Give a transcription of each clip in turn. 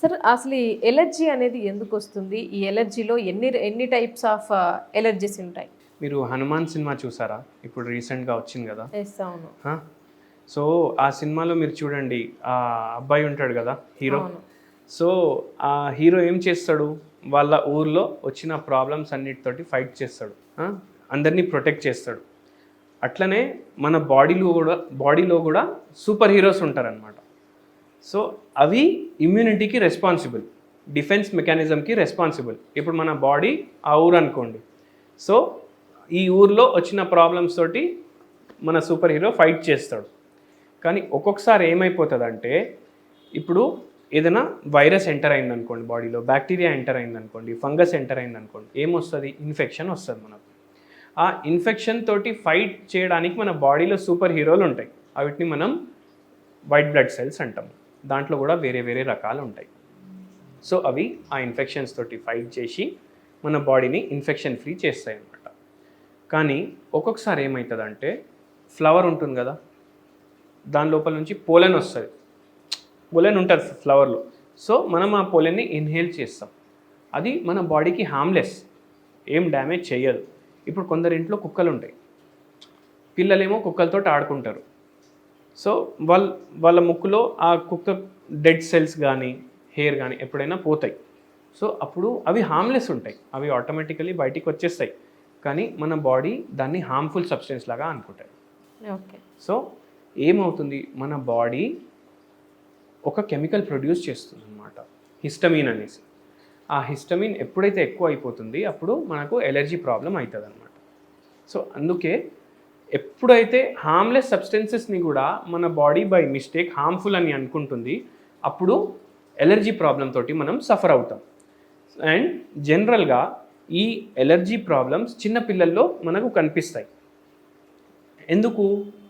Sir అసలు ఈ allergy అనేది ఎందుకు వస్తుంది? ఈ ఎలర్జీలో ఎన్ని ఎన్ని టైప్స్ ఆఫ్ ఎలర్జీస్ ఉంటాయి? మీరు 'హనుమాన్' సినిమా చూసారా? ఇప్పుడు రీసెంట్‌గా వచ్చింది కదా! ఎస్, అవును. ఆ! సో, ఆ సినిమాలో మీరు చూడండి, ఆ అబ్బాయి ఉంటాడు కదా హీరో. అవును. సో, ఆ హీరో ఏం చేస్తాడు? వాళ్ళ ఊర్లో వచ్చిన ప్రాబ్లమ్స్ అన్నిటితోటి ఫైట్ చేస్తాడు. అందరినీ ప్రొటెక్ట్ చేస్తాడు. అట్లనే మన బాడీలో కూడా సూపర్ హీరోస్ ఉంటారనమాట. సో అవి ఇమ్యూనిటీకి రెస్పాన్సిబుల్, డిఫెన్స్ మెకానిజంకి రెస్పాన్సిబుల్. ఇప్పుడు మన బాడీ ఆ ఊరు అనుకోండి. సో ఈ ఊర్లో వచ్చిన ప్రాబ్లమ్స్ తోటి మన సూపర్ హీరో ఫైట్ చేస్తాడు. కానీ ఒక్కొక్కసారి ఏమైపోతుందంటే, ఇప్పుడు ఏదైనా వైరస్ ఎంటర్ అయిందనుకోండి బాడీలో, బ్యాక్టీరియా ఎంటర్ అయిందనుకోండి, ఫంగస్ ఎంటర్ అయిందనుకోండి, ఏమొస్తుంది? ఇన్ఫెక్షన్ వస్తుంది మనకు. ఆ ఇన్ఫెక్షన్ తోటి ఫైట్ చేయడానికి మన బాడీలో సూపర్ హీరోలు ఉంటాయి. వీటిని మనం వైట్ బ్లడ్ సెల్స్ అంటాం. దాంట్లో కూడా వేరే వేరే రకాలు ఉంటాయి. సో అవి ఆ ఇన్ఫెక్షన్స్ తోటి ఫైట్ చేసి మన బాడీని ఇన్ఫెక్షన్ ఫ్రీ చేస్తాయి అన్నమాట. కానీ ఒక్కొక్కసారి ఏమవుతుందంటే, ఫ్లవర్ ఉంటుంది కదా, దాని లోపల నుంచి పోలెన్ వస్తుంది. పోలెన్ ఉంటుంది ఫ్లవర్లో. సో మనం ఆ పోలెన్ని ఇన్హేల్ చేస్తాం. అది మన బాడీకి హార్మ్లెస్, ఏం డ్యామేజ్ చేయదు. ఇప్పుడు కొందరి ఇంట్లో కుక్కలు ఉంటాయి. పిల్లలేమో కుక్కలతో ఆడుకుంటారు. సో వాళ్ళ ముక్కులో ఆ కుక్క డెడ్ సెల్స్ కానీ హెయిర్ కానీ ఎప్పుడైనా పోతాయి. సో అప్పుడు అవి హార్మ్లెస్ ఉంటాయి, అవి ఆటోమేటికలీ బయటికి వచ్చేస్తాయి. కానీ మన బాడీ దాన్ని హార్మ్ఫుల్ సబ్స్టెన్స్ లాగా అనుకుంటాయి. ఓకే. సో ఏమవుతుంది, మన బాడీ ఒక కెమికల్ ప్రొడ్యూస్ చేస్తుంది అన్నమాట, హిస్టమిన్ అనేసి. ఆ హిస్టమిన్ ఎప్పుడైతే ఎక్కువ అయిపోతుంది అప్పుడు మనకు ఎలర్జీ ప్రాబ్లం అవుతుంది అనమాట. సో అందుకే ఎప్పుడైతే హార్మ్లెస్ సబ్స్టెన్సెస్ని కూడా మన బాడీ బై మిస్టేక్ హార్మ్ఫుల్ అని అనుకుంటుంది, అప్పుడు ఎలర్జీ ప్రాబ్లం తోటి మనం సఫర్ అవుతాం. అండ్ జనరల్గా ఈ ఎలర్జీ ప్రాబ్లమ్స్ చిన్నపిల్లల్లో మనకు కనిపిస్తాయి. ఎందుకు?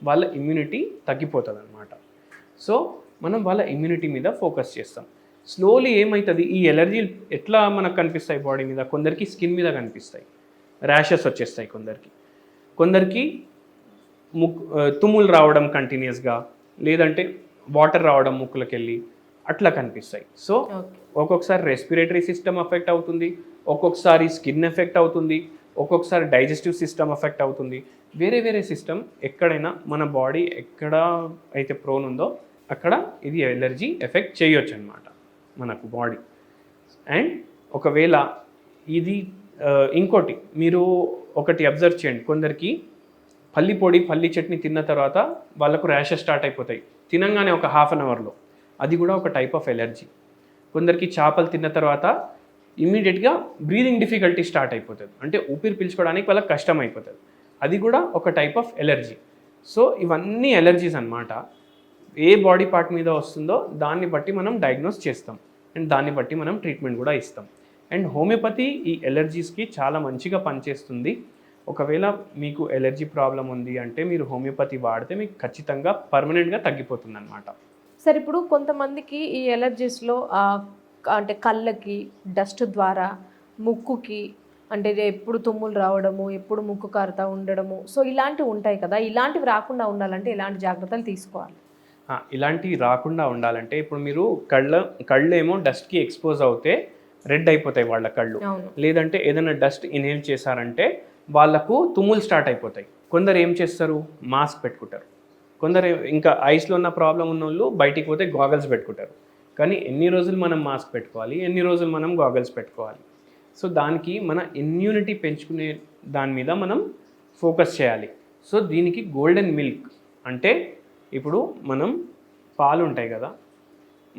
వాళ్ళ ఇమ్యూనిటీ తగ్గిపోతుంది అనమాట. సో మనం వాళ్ళ ఇమ్యూనిటీ మీద ఫోకస్ చేస్తాం. స్లోలీ ఏమవుతుంది, ఈ ఎలర్జీ ఎట్లా మనకు కనిపిస్తాయి బాడీ మీద? కొందరికి స్కిన్ మీద కనిపిస్తాయి, ర్యాషెస్ వచ్చేస్తాయి. కొందరికి తుమ్ములు రావడం కంటిన్యూస్గా, లేదంటే వాటర్ రావడం ముక్కులకి వెళ్ళి అట్లా కనిపిస్తాయి. సో ఒక్కొక్కసారి రెస్పిరేటరీ సిస్టమ్ ఎఫెక్ట్ అవుతుంది, ఒక్కొక్కసారి స్కిన్ ఎఫెక్ట్ అవుతుంది, ఒక్కొక్కసారి డైజెస్టివ్ సిస్టమ్ ఎఫెక్ట్ అవుతుంది. వేరే వేరే సిస్టమ్ ఎక్కడైనా మన బాడీ ఎక్కడ అయితే ప్రోన్ ఉందో అక్కడ ఇది ఎలర్జీ ఎఫెక్ట్ చేయొచ్చు అనమాట మనకు బాడీ. అండ్ ఒకవేళ ఇది ఇంకోటి మీరు ఒకటి అబ్జర్వ్ చేయండి, కొందరికి పల్లి పొడి పల్లి చట్నీ తిన్న తర్వాత వాళ్ళకు ర్యాషెస్ స్టార్ట్ అయిపోతాయి తినంగానే ఒక హాఫ్ అన్ అవర్లో. అది కూడా ఒక టైప్ ఆఫ్ ఎలర్జీ. కొందరికి చేపలు తిన్న తర్వాత ఇమ్మీడియట్గా బ్రీదింగ్ డిఫికల్టీ స్టార్ట్ అయిపోతుంది, అంటే ఊపిరి పీల్చుకోవడానికి వాళ్ళకి కష్టం అయిపోతుంది. అది కూడా ఒక టైప్ ఆఫ్ ఎలర్జీ. సో ఇవన్నీ ఎలర్జీస్ అన్నమాట. ఏ బాడీ పార్ట్ మీద వస్తుందో దాన్ని బట్టి మనం డయాగ్నోస్ చేస్తాం, అండ్ దాన్ని బట్టి మనం ట్రీట్మెంట్ కూడా ఇస్తాం. అండ్ హోమియోపతి ఈ ఎలర్జీస్కి చాలా మంచిగా పనిచేస్తుంది. ఒకవేళ మీకు ఎలర్జీ ప్రాబ్లం ఉంది అంటే మీరు హోమియోపతి వాడితే మీకు ఖచ్చితంగా పర్మనెంట్గా తగ్గిపోతుంది అనమాట. సార్ ఇప్పుడు కొంతమందికి ఈ ఎలర్జీస్లో అంటే కళ్ళకి డస్ట్ ద్వారా, ముక్కుకి అంటే ఎప్పుడు తుమ్ములు రావడము, ఎప్పుడు ముక్కు కారుతూ ఉండడము, సో ఇలాంటివి ఉంటాయి కదా, ఇలాంటివి రాకుండా ఉండాలంటే ఎలాంటి జాగ్రత్తలు తీసుకోవాలి? ఇలాంటివి రాకుండా ఉండాలంటే ఇప్పుడు మీరు కళ్ళు ఏమో డస్ట్కి ఎక్స్పోజ్ అవుతే రెడ్ అయిపోతాయి వాళ్ళ కళ్ళు, లేదంటే ఏదైనా డస్ట్ ఇన్హేల్ చేశారంటే వాళ్ళకు తుమ్ములు స్టార్ట్ అయిపోతాయి. కొందరు ఏం చేస్తారు, మాస్క్ పెట్టుకుంటారు. కొందరు ఇంకా ఐస్లో ఉన్న ప్రాబ్లం ఉన్న వాళ్ళు బయటికి పోతే గాగల్స్ పెట్టుకుంటారు. కానీ ఎన్ని రోజులు మనం మాస్క్ పెట్టుకోవాలి, ఎన్ని రోజులు మనం గాగల్స్ పెట్టుకోవాలి? సో దానికి మన ఇమ్యూనిటీ పెంచుకునే దాని మీద మనం ఫోకస్ చేయాలి. సో దీనికి గోల్డెన్ మిల్క్ అంటే, ఇప్పుడు మనం పాలు ఉంటాయి కదా,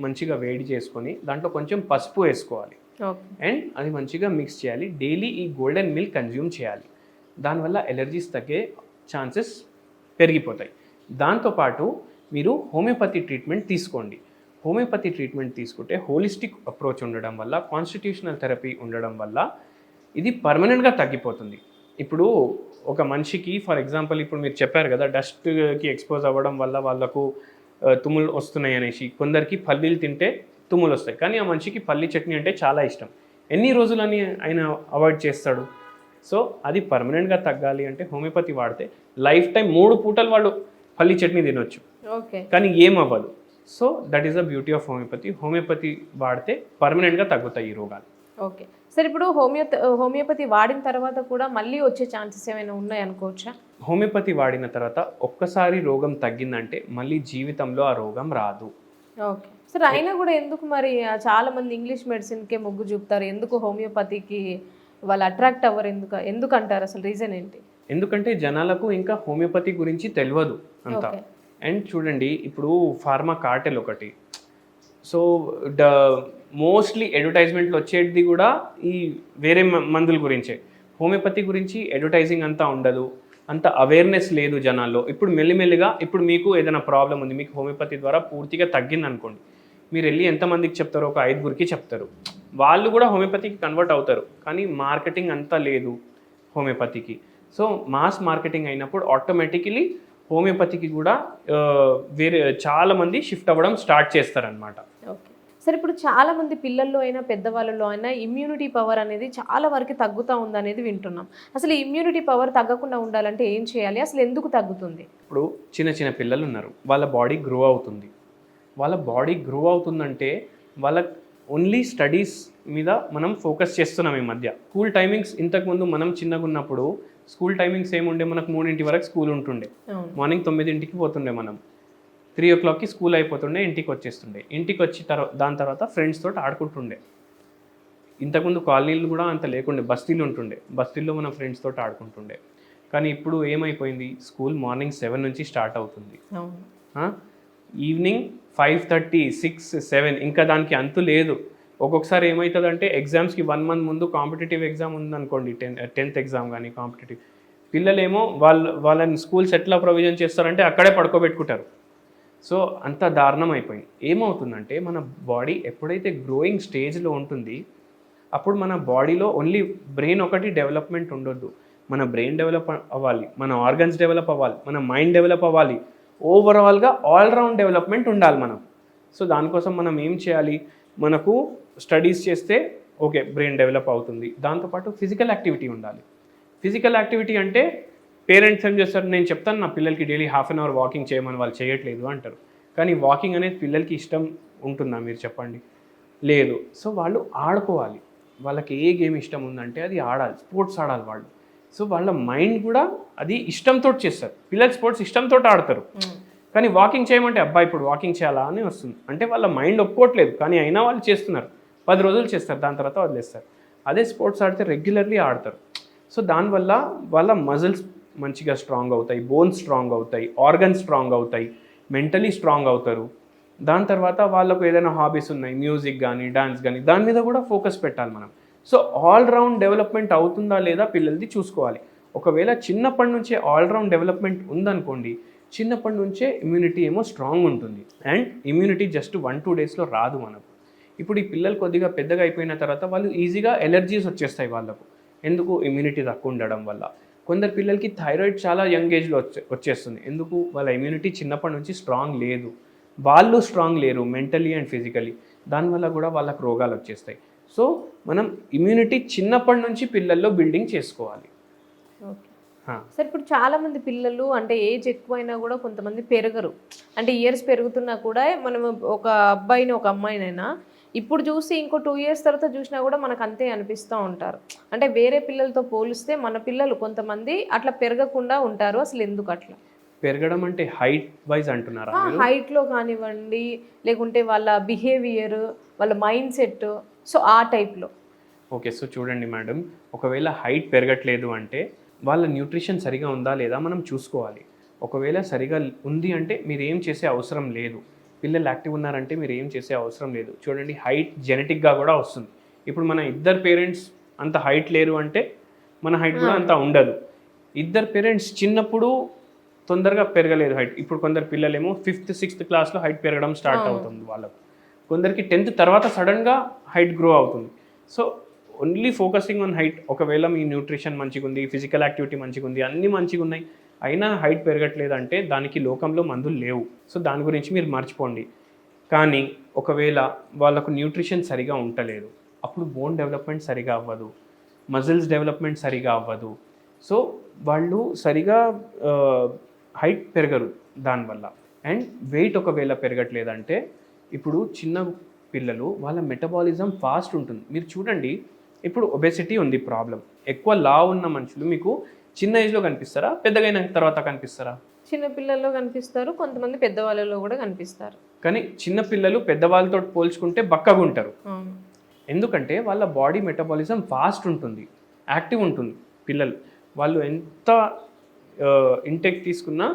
మంచిగా వేడి చేసుకొని దాంట్లో కొంచెం పసుపు వేసుకోవాలి, అండ్ అది మంచిగా మిక్స్ చేయాలి. డైలీ ఈ గోల్డెన్ మిల్క్ కన్జ్యూమ్ చేయాలి. దానివల్ల ఎలర్జీస్ తగ్గే ఛాన్సెస్ పెరిగిపోతాయి. దాంతోపాటు మీరు హోమియోపతి ట్రీట్మెంట్ తీసుకోండి. హోమియోపతి ట్రీట్మెంట్ తీసుకుంటే హోలిస్టిక్ అప్రోచ్ ఉండడం వల్ల, కాన్స్టిట్యూషనల్ థెరపీ ఉండడం వల్ల ఇది పర్మనెంట్గా తగ్గిపోతుంది. ఇప్పుడు ఒక మనిషికి ఫర్ ఎగ్జాంపుల్ ఇప్పుడు మీరు చెప్పారు కదా, డస్ట్కి ఎక్స్పోజ్ అవ్వడం వల్ల వాళ్ళకు తుమ్ములు వస్తున్నాయి అనేసి. కొందరికి పల్లీలు తింటే తుమ్ములు వస్తాయి, కానీ ఆ మనిషికి పల్లి చట్నీ అంటే చాలా ఇష్టం. ఎన్ని రోజులని ఆయన అవాయిడ్ చేస్తాడు? సో అది పర్మనెంట్గా తగ్గాలి అంటే హోమియోపతి వాడితే లైఫ్ టైం 3 పూటలు వాళ్ళు పల్లి చట్నీ తినొచ్చు, కానీ ఏం అవ్వదు. So that is the beauty of homeopathy. Homeopathy వాడితే పర్మనెంట్గా తగ్గుతాయి ఈ రోగాలు. ఓకే సార్, ఇప్పుడు హోమియోపతి వాడిన తర్వాత కూడా మళ్ళీ వచ్చే ఛాన్సెస్ ఏమైనా ఉన్నాయి అనుకోవచ్చా? హోమియోపతి వాడిన తర్వాత ఒక్కసారి రోగం తగ్గిందంటే మళ్ళీ జీవితంలో ఆ రోగం రాదు. ఓకే సార్, అయినా కూడా ఎందుకు మరి చాలా మంది ఇంగ్లీష్ మెడిసిన్కే మొగ్గు చూపుతారు, ఎందుకు హోమియోపతికి వాళ్ళు అట్రాక్ట్ అవ్వరు, ఎందుకు అంటారు? అసలు రీజన్ ఏంటి? ఎందుకంటే జనాలకు ఇంకా హోమియోపతి గురించి తెలియదు అంతా. ఓకే. అండ్ చూడండి, ఇప్పుడు ఫార్మా కార్టెల్ ఒకటి. సో మోస్ట్లీ అడ్వర్టైజ్మెంట్లు వచ్చేది కూడా ఈ వేరే మందుల గురించే. హోమియోపతి గురించి అడ్వర్టైజింగ్ అంతా ఉండదు, అంత అవేర్నెస్ లేదు జనాల్లో. ఇప్పుడు మెల్లిమెల్లిగా ఇప్పుడు మీకు ఏదైనా ప్రాబ్లం ఉంది, మీకు హోమియోపతి ద్వారా పూర్తిగా తగ్గింది అనుకోండి, మీరు వెళ్ళి ఎంతమందికి చెప్తారో? ఒక 5గురికి చెప్తారు. వాళ్ళు కూడా హోమియోపతికి కన్వర్ట్ అవుతారు, కానీ మార్కెటింగ్ అంతా లేదు హోమియోపతికి. సో మాస్ మార్కెటింగ్ అయినప్పుడు ఆటోమేటికలీ హోమియోపతికి కూడా వేరే చాలామంది షిఫ్ట్ అవ్వడం స్టార్ట్ చేస్తారనమాట. ఓకే సార్, ఇప్పుడు చాలా మంది పిల్లల్లో అయినా పెద్దవాళ్ళలో అయినా ఇమ్యూనిటీ పవర్ అనేది చాలా వరకు తగ్గుతూ ఉంది అనేది వింటున్నాం. అసలు ఇమ్యూనిటీ పవర్ తగ్గకుండా ఉండాలంటే ఏం చేయాలి, అసలు ఎందుకు తగ్గుతుంది? ఇప్పుడు చిన్న చిన్న పిల్లలు ఉన్నారు, వాళ్ళ బాడీ గ్రో అవుతుంది. వాళ్ళ బాడీ గ్రో అవుతుందంటే వాళ్ళ ఓన్లీ స్టడీస్ మీద మనం ఫోకస్ చేస్తున్నాం ఈ మధ్య. స్కూల్ టైమింగ్స్ ఇంతకుముందు మనం చిన్నగా ఉన్నప్పుడు స్కూల్ టైమింగ్స్ ఏముండే, మనకు 3 వరకు స్కూల్ ఉంటుండే. మార్నింగ్ 9 పోతుండే, మనం 3 o'clockకి స్కూల్ అయిపోతుండే, ఇంటికి వచ్చేస్తుండే. ఇంటికి వచ్చి దాని తర్వాత ఫ్రెండ్స్ తోటి ఆడుకుంటుండే. ఇంతకుముందు కాలనీలు కూడా అంత లేకుండే, బస్తీలు ఉంటుండే. బస్తీల్లో మనం ఫ్రెండ్స్ తోటి ఆడుకుంటుండే. కానీ ఇప్పుడు ఏమైపోయింది, స్కూల్ మార్నింగ్ 7 నుంచి స్టార్ట్ అవుతుంది, ఈవినింగ్ 5:30, 6, 7, ఇంకా దానికి అంతు లేదు. ఒక్కొక్కసారి ఏమవుతుందంటే ఎగ్జామ్స్కి 1 month ముందు కాంపిటేటివ్ ఎగ్జామ్ ఉందనుకోండి, 10th ఎగ్జామ్ కానీ కాంపిటేటివ్, పిల్లలేమో వాళ్ళని స్కూల్స్ ఎట్లా ప్రొవిజన్ చేస్తారంటే అక్కడే పడుకోబెట్టుకుంటారు. సో అంత దారుణం అయిపోయింది. ఏమవుతుందంటే మన బాడీ ఎప్పుడైతే గ్రోయింగ్ స్టేజ్లో ఉంటుంది అప్పుడు మన బాడీలో ఓన్లీ బ్రెయిన్ ఒకటి డెవలప్మెంట్ ఉండొద్దు, మన బ్రెయిన్ డెవలప్ అవ్వాలి, మన ఆర్గన్స్ డెవలప్ అవ్వాలి, మన మైండ్ డెవలప్ అవ్వాలి, ఓవరాల్గా ఆల్రౌండ్ డెవలప్మెంట్ ఉండాలి మనం. సో దానికోసం మనం ఏం చేయాలి, మనకు స్టడీస్ చేస్తే ఓకే బ్రెయిన్ డెవలప్ అవుతుంది, దాంతోపాటు ఫిజికల్ యాక్టివిటీ ఉండాలి. ఫిజికల్ యాక్టివిటీ అంటే పేరెంట్స్ ఏం చేస్తారు, నేను చెప్తాను నా పిల్లలకి డైలీ ½ an hour వాకింగ్ చేయమని, వాళ్ళు చేయట్లేదు అంటారు. కానీ వాకింగ్ అనేది పిల్లలకి ఇష్టం ఉంటుందా మీరు చెప్పండి? లేదు. సో వాళ్ళు ఆడుకోవాలి, వాళ్ళకి ఏ గేమ్ ఇష్టం ఉందంటే అది ఆడాలి, స్పోర్ట్స్ ఆడాలి వాళ్ళు. సో వాళ్ళ మైండ్ కూడా అది ఇష్టంతో చేస్తారు. పిల్లలు స్పోర్ట్స్ ఇష్టంతో ఆడతారు, కానీ వాకింగ్ చేయమంటే అబ్బా ఇప్పుడు వాకింగ్ చేయాలా అని వస్తుంది. అంటే వాళ్ళ మైండ్ ఒప్పుకోవట్లేదు, కానీ అయినా వాళ్ళు చేస్తున్నారు. 10 రోజులు చేస్తారు, దాని తర్వాత వదిలేస్తారు. అదే స్పోర్ట్స్ ఆడితే రెగ్యులర్లీ ఆడతారు. సో దానివల్ల వాళ్ళ మజిల్స్ మంచిగా స్ట్రాంగ్ అవుతాయి, బోన్స్ స్ట్రాంగ్ అవుతాయి, ఆర్గన్స్ స్ట్రాంగ్ అవుతాయి, మెంటలీ స్ట్రాంగ్ అవుతారు. దాని తర్వాత వాళ్ళకు ఏదైనా హాబీస్ ఉన్నాయి, మ్యూజిక్ కానీ డాన్స్ కానీ, దాని మీద కూడా ఫోకస్ పెట్టాలి మనం. సో ఆల్రౌండ్ డెవలప్మెంట్ అవుతుందా లేదా పిల్లలది చూసుకోవాలి. ఒకవేళ చిన్నప్పటి నుంచే ఆల్రౌండ్ డెవలప్మెంట్ ఉందనుకోండి, చిన్నప్పటి నుంచే ఇమ్యూనిటీ ఏమో స్ట్రాంగ్ ఉంటుంది. అండ్ ఇమ్యూనిటీ జస్ట్ 1-2 daysలో రాదు మనకు. ఇప్పుడు ఈ పిల్లలు కొద్దిగా పెద్దగా అయిపోయిన తర్వాత వాళ్ళు ఈజీగా ఎలర్జీస్ వచ్చేస్తాయి వాళ్ళకు. ఎందుకు? ఇమ్యూనిటీ తక్కువ ఉండడం వల్ల. కొందరు పిల్లలకి థైరాయిడ్ చాలా యంగ్ ఏజ్లో వచ్చేస్తుంది. ఎందుకు? వాళ్ళ ఇమ్యూనిటీ చిన్నప్పటి నుంచి స్ట్రాంగ్ లేదు, వాళ్ళు స్ట్రాంగ్ లేరు మెంటలీ అండ్ ఫిజికలీ. దానివల్ల కూడా వాళ్ళకు రోగాలు వచ్చేస్తాయి. సో మనం ఇమ్యూనిటీ చిన్నప్పటి నుంచి పిల్లల్లో బిల్డింగ్ చేసుకోవాలి. ఓకే సార్, ఇప్పుడు చాలా మంది పిల్లలు అంటే ఏజ్ ఎక్కువైనా కూడా కొంతమంది పెరగరు, అంటే ఇయర్స్ పెరుగుతున్నా కూడా మనం ఒక అబ్బాయిని ఒక అమ్మాయినైనా ఇప్పుడు చూసి ఇంకో 2 years తర్వాత చూసినా కూడా మనకు అంతే అనిపిస్తూ ఉంటారు. అంటే వేరే పిల్లలతో పోలిస్తే మన పిల్లలు కొంతమంది అట్లా పెరగకుండా ఉంటారు. అసలు ఎందుకు అట్లా? పెరగడం అంటే హైట్ వైజ్ అంటున్నారా? హైట్లో కానివ్వండి, లేకుంటే వాళ్ళ బిహేవియర్, వాళ్ళ మైండ్ సెట్, సో ఆ టైప్లో. ఓకే, సో చూడండి మేడం, ఒకవేళ హైట్ పెరగట్లేదు అంటే వాళ్ళ న్యూట్రిషన్ సరిగా ఉందా లేదా మనం చూసుకోవాలి. ఒకవేళ సరిగా ఉంది అంటే మీరు ఏం చేసే అవసరం లేదు. పిల్లలు యాక్టివ్ ఉన్నారంటే మీరు ఏం చేసే అవసరం లేదు. చూడండి, హైట్ జెనెటిక్గా కూడా వస్తుంది. ఇప్పుడు మన ఇద్దరు పేరెంట్స్ అంత హైట్ లేరు అంటే మన హైట్ కూడా అంత ఉండదు. ఇద్దరు పేరెంట్స్ చిన్నప్పుడు తొందరగా పెరగలేదు హైట్. ఇప్పుడు కొందరు పిల్లలేమో 5th, 6th క్లాస్లో హైట్ పెరగడం స్టార్ట్ అవుతుంది వాళ్ళకు. కొందరికి 10th తర్వాత సడన్గా హైట్ గ్రో అవుతుంది. So only focusing on height. ఒకవేళ మీ న్యూట్రిషన్ మంచిగా ఉంది, ఫిజికల్ యాక్టివిటీ మంచిగా ఉంది, అన్నీ మంచిగా ఉన్నాయి, అయినా హైట్ పెరగట్లేదు అంటే దానికి లోకంలో మందులు లేవు. సో దాని గురించి మీరు మర్చిపోండి. కానీ ఒకవేళ వాళ్ళకు న్యూట్రిషన్ సరిగా ఉండలేదు, అప్పుడు బోన్ డెవలప్మెంట్ సరిగా అవ్వదు, మజిల్స్ డెవలప్మెంట్ సరిగా అవ్వదు. సో వాళ్ళు సరిగా హైట్ పెరగరు దానివల్ల. అండ్ వెయిట్ ఒకవేళ పెరగట్లేదంటే ఇప్పుడు చిన్న పిల్లలు వాళ్ళ మెటబాలిజం ఫాస్ట్ ఉంటుంది. మీరు చూడండి, ఇప్పుడు ఒబెసిటీ ఉంది ప్రాబ్లం. ఎక్కువ లావు ఉన్న మనుషులు మీకు చిన్న ఏజ్లో కనిపిస్తారా, పెద్దగైన తర్వాత కనిపిస్తారా? చిన్న పిల్లల్లో కనిపిస్తారు, కొంతమంది పెద్దవాళ్ళలో కూడా కనిపిస్తారు. కానీ చిన్న పిల్లలు పెద్దవాళ్ళతో పోల్చుకుంటే బక్కగా ఉంటారు. ఎందుకంటే వాళ్ళ బాడీ మెటబాలిజం ఫాస్ట్ ఉంటుంది, యాక్టివ్ ఉంటుంది. పిల్లలు వాళ్ళు ఎంత ఇంటేక్ తీసుకున్నా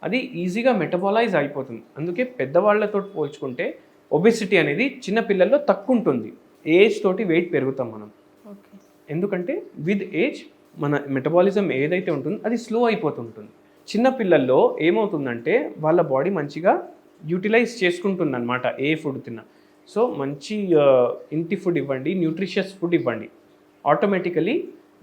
అది ఈజీగా మెటబాలైజ్ అయిపోతుంది. అందుకే పెద్దవాళ్ళతో పోల్చుకుంటే ఒబెసిటీ అనేది చిన్న పిల్లల్లో తక్కువ ఉంటుంది. ఏజ్ తోటి వెయిట్ పెరుగుతాం మనం. ఎందుకంటే విత్ ఏజ్ మన మెటబాలిజం ఏదైతే ఉంటుందో అది స్లో అయిపోతుంటుంది. చిన్న పిల్లల్లో ఏమవుతుందంటే వాళ్ళ బాడీ మంచిగా యూటిలైజ్ చేసుకుంటుంది అనమాట ఏ ఫుడ్ తిన్నా. సో మంచి ఇంటి ఫుడ్ ఇవ్వండి, న్యూట్రిషియస్ ఫుడ్ ఇవ్వండి, ఆటోమేటికలీ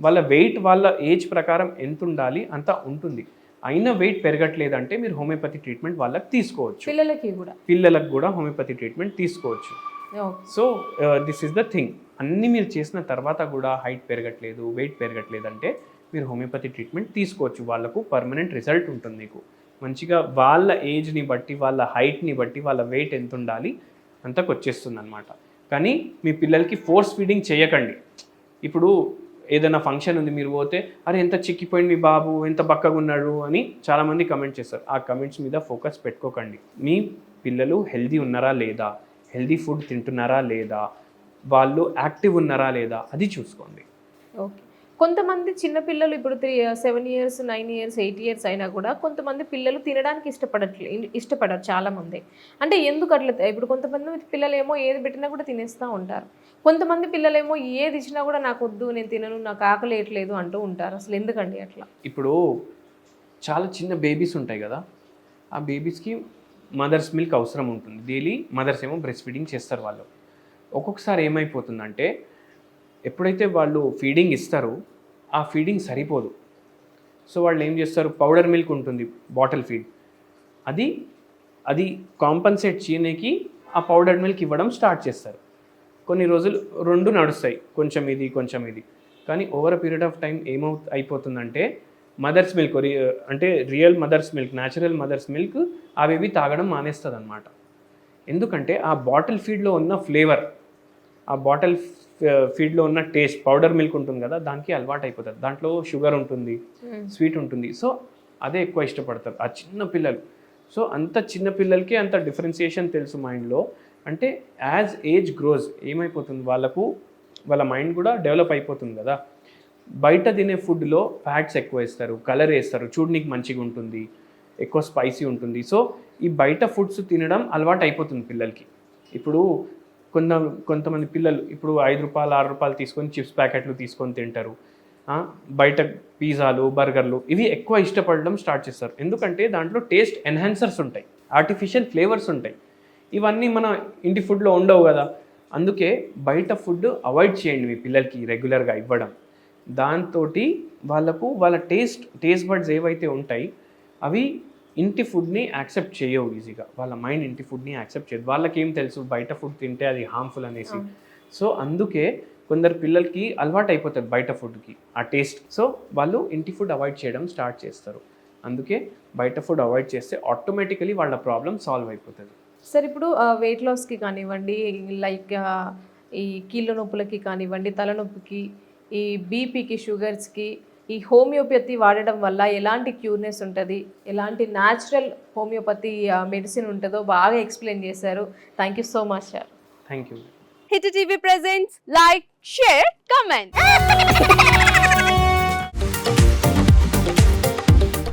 వాళ్ళ వెయిట్ వాళ్ళ ఏజ్ ప్రకారం ఎంత ఉండాలి అంత ఉంటుంది. అయినా వెయిట్ పెరగట్లేదంటే మీరు హోమియోపతి ట్రీట్మెంట్ వాళ్ళకి తీసుకోవచ్చు. పిల్లలకు కూడా హోమియోపతి ట్రీట్మెంట్ తీసుకోవచ్చు. So this is the thing. అన్నీ మీరు చేసిన తర్వాత కూడా హైట్ పెరగట్లేదు, వెయిట్ పెరగట్లేదంటే మీరు హోమియోపతి ట్రీట్మెంట్ తీసుకోవచ్చు. వాళ్ళకు పర్మనెంట్ రిజల్ట్ ఉంటుంది. మీకు మంచిగా వాళ్ళ ఏజ్ని బట్టి, వాళ్ళ హైట్ని బట్టి, వాళ్ళ వెయిట్ ఎంత ఉండాలి అంతకు వచ్చేస్తుంది అనమాట. కానీ మీ పిల్లలకి ఫోర్స్ ఫీడింగ్ చేయకండి. ఇప్పుడు ఏదైనా ఫంక్షన్ ఉంది, మీరు పోతే అరే ఎంత చిక్కిపోయింది మీ బాబు, ఎంత బక్కగా ఉన్నాడు అని చాలామంది కమెంట్ చేస్తారు. ఆ కమెంట్స్ మీద ఫోకస్ పెట్టుకోకండి. మీ పిల్లలు హెల్దీ ఉన్నారా లేదా, హెల్దీ ఫుడ్ తింటున్నారా లేదా, వాళ్ళు యాక్టివ్ ఉన్నారా లేదా అది చూసుకోండి. ఓకే. కొంతమంది చిన్నపిల్లలు ఇప్పుడు 7 years, 9 years, 8 years అయినా కూడా కొంతమంది పిల్లలు తినడానికి ఇష్టపడరు చాలామంది. అంటే ఎందుకు అట్లా? ఇప్పుడు కొంతమంది పిల్లలేమో ఏది పెట్టినా కూడా తినేస్తూ ఉంటారు. కొంతమంది పిల్లలేమో ఏది ఇచ్చినా కూడా నాకు వద్దు, నేను తినను, నాకు ఆకలి వేయట్లేదు అంటూ ఉంటారు. అసలు ఎందుకండి అట్లా? ఇప్పుడు చాలా చిన్న బేబీస్ ఉంటాయి కదా, ఆ బేబీస్కి మదర్స్ మిల్క్ అవసరం ఉంటుంది. డైలీ మదర్స్ ఏమో బ్రెస్ట్ ఫీడింగ్ చేస్తారు. వాళ్ళు ఒక్కొక్కసారి ఏమైపోతుందంటే ఎప్పుడైతే వాళ్ళు ఫీడింగ్ ఇస్తారో ఆ ఫీడింగ్ సరిపోదు. సో వాళ్ళు ఏం చేస్తారు, పౌడర్ మిల్క్ ఉంటుంది, బాటిల్ ఫీడ్, అది కాంపన్సేట్ చేయడానికి ఆ పౌడర్ మిల్క్ ఇవ్వడం స్టార్ట్ చేస్తారు. కొన్ని రోజులు రెండు నడుస్తాయి, కొంచెం ఇది కొంచెం ఇది. కానీ over a period of time అయిపోతుందంటే మదర్స్ మిల్క్ అంటే real mother's milk, natural mother's milk ఆ బేబీ తాగడం మానేస్తుంది అనమాట. ఎందుకంటే ఆ బాటిల్ ఫీడ్లో ఉన్న ఫ్లేవర్, ఆ బాటిల్ ఫీడ్లో ఉన్న టేస్ట్, పౌడర్ మిల్క్ ఉంటుంది కదా, దానికి అలవాటు అయిపోతుంది. దాంట్లో షుగర్ ఉంటుంది, స్వీట్ ఉంటుంది. సో అదే ఎక్కువ ఇష్టపడతారు ఆ చిన్న పిల్లలు. సో అంత చిన్న పిల్లలకి అంత డిఫరెన్సియేషన్ తెలుసు మైండ్లో. అంటే యాజ్ ఏజ్ గ్రోజ్ ఏమైపోతుంది, వాళ్ళ మైండ్ కూడా డెవలప్ అయిపోతుంది కదా. బయట తినే ఫుడ్లో ఫ్యాట్స్ ఎక్కువ వేస్తారు, కలర్ వేస్తారు, చూడడానికి మంచిగా ఉంటుంది, ఎక్కువ స్పైసీ ఉంటుంది. సో ఈ బయట ఫుడ్స్ తినడం అలవాటు అయిపోతుంది పిల్లలకి. ఇప్పుడు కొంతమంది పిల్లలు ఇప్పుడు 5 రూపాయలు 6 రూపాయలు తీసుకొని చిప్స్ ప్యాకెట్లు తీసుకొని తింటారు. బయట పిజ్జాలు, బర్గర్లు ఇవి ఎక్కువ ఇష్టపడడం స్టార్ట్ చేస్తారు. ఎందుకంటే దాంట్లో టేస్ట్ ఎన్హాన్సర్స్ ఉంటాయి, ఆర్టిఫిషియల్ ఫ్లేవర్స్ ఉంటాయి. ఇవన్నీ మన ఇంటి ఫుడ్లో ఉండవు కదా. అందుకే బయట ఫుడ్ అవాయిడ్ చేయండి మీ పిల్లలకి రెగ్యులర్గా ఇవ్వడం. దాంతో వాళ్ళ టేస్ట్ బడ్స్ ఏవైతే ఉంటాయి అవి ఇంటి ఫుడ్ని యాక్సెప్ట్ చేయవు ఈజీగా. వాళ్ళ మైండ్ ఇంటి ఫుడ్ని యాక్సెప్ట్ చేయదు. వాళ్ళకి ఏం తెలుసు బయట ఫుడ్ తింటే అది హార్మ్ఫుల్ అనేసి. సో అందుకే కొందరు పిల్లలకి అలవాటు అయిపోతుంది బయట ఫుడ్కి ఆ టేస్ట్. సో వాళ్ళు ఇంటి ఫుడ్ అవాయిడ్ చేయడం స్టార్ట్ చేస్తారు. అందుకే బయట ఫుడ్ అవాయిడ్ చేస్తే ఆటోమేటికలీ వాళ్ళ ప్రాబ్లం సాల్వ్ అయిపోతుంది. సార్ ఇప్పుడు వెయిట్ లాస్కి కానివ్వండి, లైక్ ఈ కీళ్ళ నొప్పులకి కానివ్వండి, తలనొప్పికి, ఈ బీపీకి, షుగర్స్కి ఈ హోమియోపతి వాడడం వల్ల ఎలాంటి క్యూర్నెస్ ఉంటుంది, ఎలాంటి న్యాచురల్ హోమియోపతి మెడిసిన్ ఉంటుందో బాగా ఎక్స్ప్లెయిన్ చేశారు. Thank you so much sir. Thank you. Hit TV presents like, share, comment.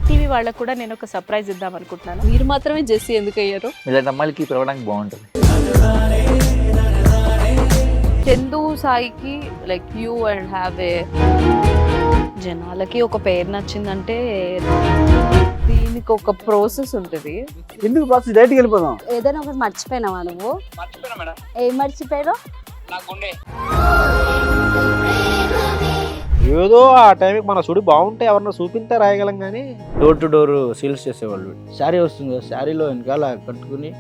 TV వాళ్ళకు కూడా నేను ఒక సర్ప్రైజ్ ఇద్దాం అనుకుంటున్నాను. మీరు మాత్రమే జెస్సీ ఎందుకు అయ్యారు? ఇలాంటి అమ్మాయిలకి పిలవడానికి బాగుంటుంది. చందు సాయికి like you and have a, జనాలకి ఒక పేరు నచ్చిందంటే దీనికి ఒక ప్రాసెస్ ఉంటుంది. ఎందుకు ప్రాసెస్ డైరెక్ట్గా వెళ్ళిపోదాం. ఏదైనా ఒకటి మర్చిపోయినావా నువ్వు? ఏం మర్చిపోయారు? ఏదో ఆ టైంకి మన సుడి బాగుంటే ఎవరన్నా చూపింటే రాయగలం కానీ డోర్ టు డోర్ సేల్స్ చేసేవాళ్ళు. శారీ వస్తుంది, శారీలో వెనకాల కట్టుకుని